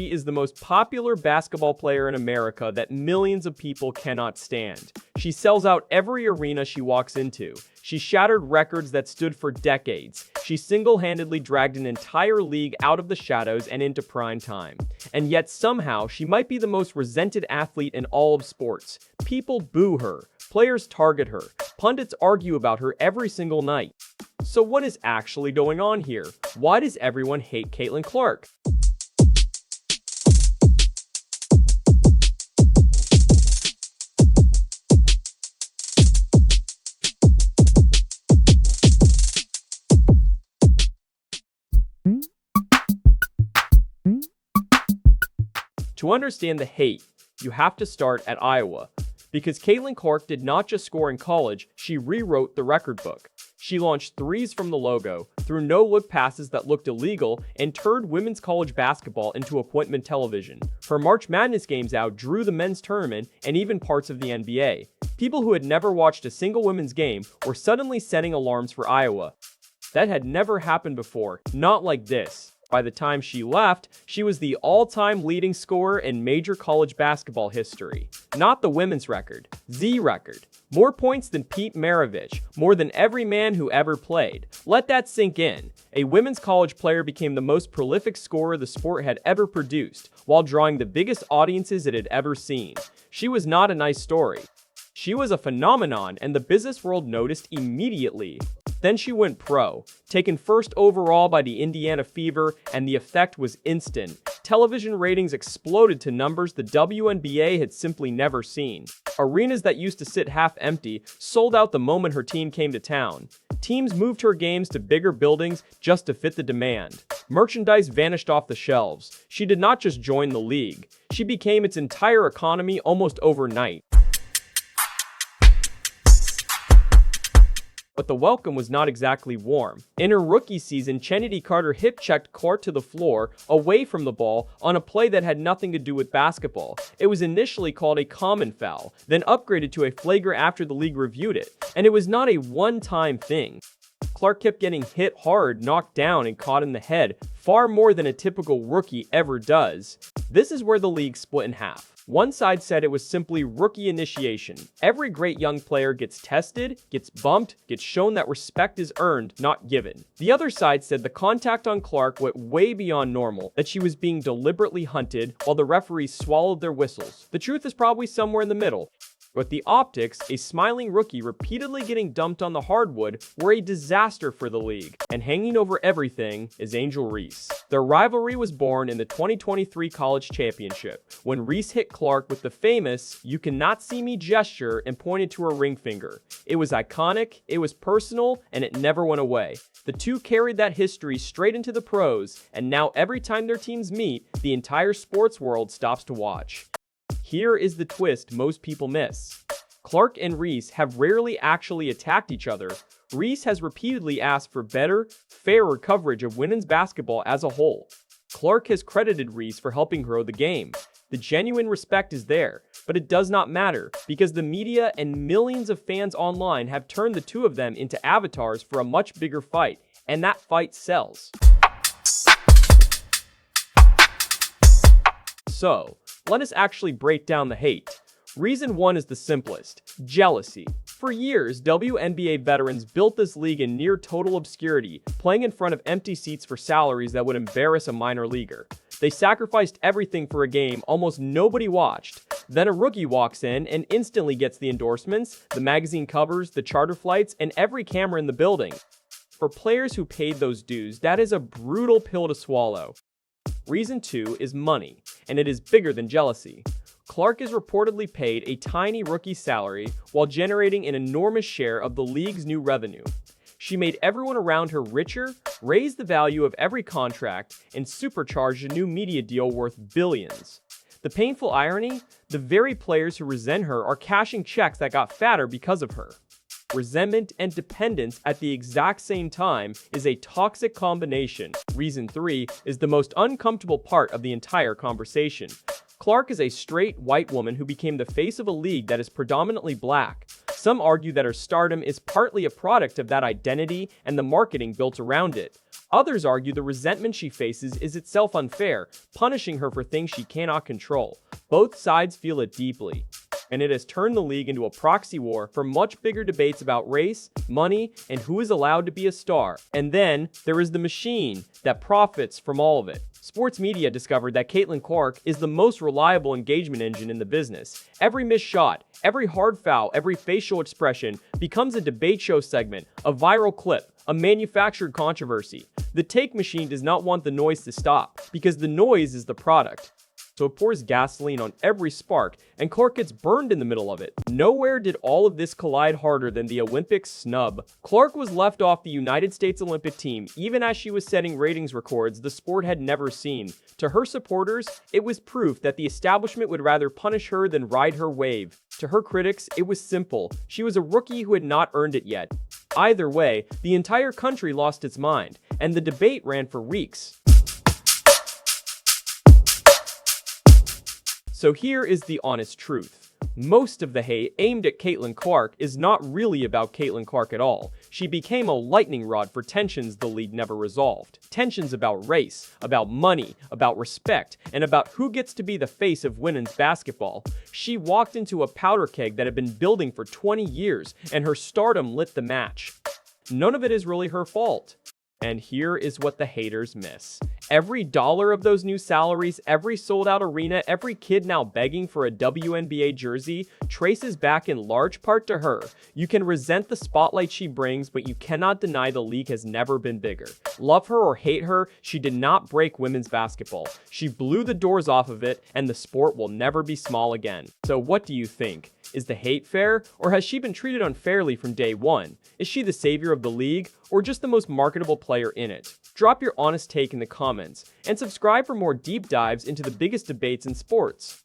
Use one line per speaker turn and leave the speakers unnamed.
She is the most popular basketball player in America that millions of people cannot stand. She sells out every arena she walks into. She shattered records that stood for decades. She single-handedly dragged an entire league out of the shadows and into prime time. And yet somehow, she might be the most resented athlete in all of sports. People boo her. Players target her. Pundits argue about her every single night. So what is actually going on here? Why does everyone hate Caitlin Clark? To understand the hate, you have to start at Iowa. Because Caitlin Clark did not just score in college, she rewrote the record book. She launched threes from the logo, threw no-look passes that looked illegal, and turned women's college basketball into appointment television. Her March Madness games outdrew the men's tournament and even parts of the NBA. People who had never watched a single women's game were suddenly setting alarms for Iowa. That had never happened before, not like this. By the time she left, she was the all-time leading scorer in major college basketball history. Not the women's record, the record. More points than Pete Maravich, more than every man who ever played. Let that sink in. A women's college player became the most prolific scorer the sport had ever produced, while drawing the biggest audiences it had ever seen. She was not a nice story. She was a phenomenon, and the business world noticed immediately. Then she went pro, taken first overall by the Indiana Fever, and the effect was instant. Television ratings exploded to numbers the WNBA had simply never seen. Arenas that used to sit half empty sold out the moment her team came to town. Teams moved her games to bigger buildings just to fit the demand. Merchandise vanished off the shelves. She did not just join the league. She became its entire economy almost overnight. But the welcome was not exactly warm. In her rookie season, Chennedy Carter hip-checked Clark to the floor, away from the ball, on a play that had nothing to do with basketball. It was initially called a common foul, then upgraded to a flagrant after the league reviewed it. And it was not a one-time thing. Clark kept getting hit hard, knocked down, and caught in the head, far more than a typical rookie ever does. This is where the league split in half. One side said it was simply rookie initiation. Every great young player gets tested, gets bumped, gets shown that respect is earned, not given. The other side said the contact on Clark went way beyond normal, that she was being deliberately hunted while the referees swallowed their whistles. The truth is probably somewhere in the middle. But the optics, a smiling rookie repeatedly getting dumped on the hardwood, were a disaster for the league. And hanging over everything is Angel Reese. Their rivalry was born in the 2023 college championship, when Reese hit Clark with the famous "you cannot see me" gesture and pointed to her ring finger. It was iconic, it was personal, and it never went away. The two carried that history straight into the pros, and now every time their teams meet, the entire sports world stops to watch. Here is the twist most people miss. Clark and Reese have rarely actually attacked each other. Reese has repeatedly asked for better, fairer coverage of women's basketball as a whole. Clark has credited Reese for helping grow the game. The genuine respect is there, but it does not matter because the media and millions of fans online have turned the two of them into avatars for a much bigger fight, and that fight sells. So, let us actually break down the hate. Reason 1 is the simplest: jealousy. For years, WNBA veterans built this league in near total obscurity, playing in front of empty seats for salaries that would embarrass a minor leaguer. They sacrificed everything for a game almost nobody watched. Then a rookie walks in and instantly gets the endorsements, the magazine covers, the charter flights, and every camera in the building. For players who paid those dues, that is a brutal pill to swallow. Reason 2 is money, and it is bigger than jealousy. Clark is reportedly paid a tiny rookie salary while generating an enormous share of the league's new revenue. She made everyone around her richer, raised the value of every contract, and supercharged a new media deal worth billions. The painful irony? The very players who resent her are cashing checks that got fatter because of her. Resentment and dependence at the exact same time is a toxic combination. Reason 3 is the most uncomfortable part of the entire conversation. Clark is a straight white woman who became the face of a league that is predominantly black. Some argue that her stardom is partly a product of that identity and the marketing built around it. Others argue the resentment she faces is itself unfair, punishing her for things she cannot control. Both sides feel it deeply, and it has turned the league into a proxy war for much bigger debates about race, money, and who is allowed to be a star. And then there is the machine that profits from all of it. Sports media discovered that Caitlin Clark is the most reliable engagement engine in the business. Every missed shot, every hard foul, every facial expression becomes a debate show segment, a viral clip, a manufactured controversy. The take machine does not want the noise to stop, because the noise is the product. So it pours gasoline on every spark, and Clark gets burned in the middle of it. Nowhere did all of this collide harder than the Olympic snub. Clark was left off the United States Olympic team, even as she was setting ratings records the sport had never seen. To her supporters, it was proof that the establishment would rather punish her than ride her wave. To her critics, it was simple. She was a rookie who had not earned it yet. Either way, the entire country lost its mind, and the debate ran for weeks. So here is the honest truth. Most of the hate aimed at Caitlin Clark is not really about Caitlin Clark at all. She became a lightning rod for tensions the league never resolved. Tensions about race, about money, about respect, and about who gets to be the face of women's basketball. She walked into a powder keg that had been building for 20 years, and her stardom lit the match. None of it is really her fault. And here is what the haters miss. Every dollar of those new salaries, every sold-out arena, every kid now begging for a WNBA jersey traces back in large part to her. You can resent the spotlight she brings, but you cannot deny the league has never been bigger. Love her or hate her, she did not break women's basketball. She blew the doors off of it, and the sport will never be small again. So what do you think? Is the hate fair, or has she been treated unfairly from day one? Is she the savior of the league, or just the most marketable player in it? Drop your honest take in the comments, and subscribe for more deep dives into the biggest debates in sports.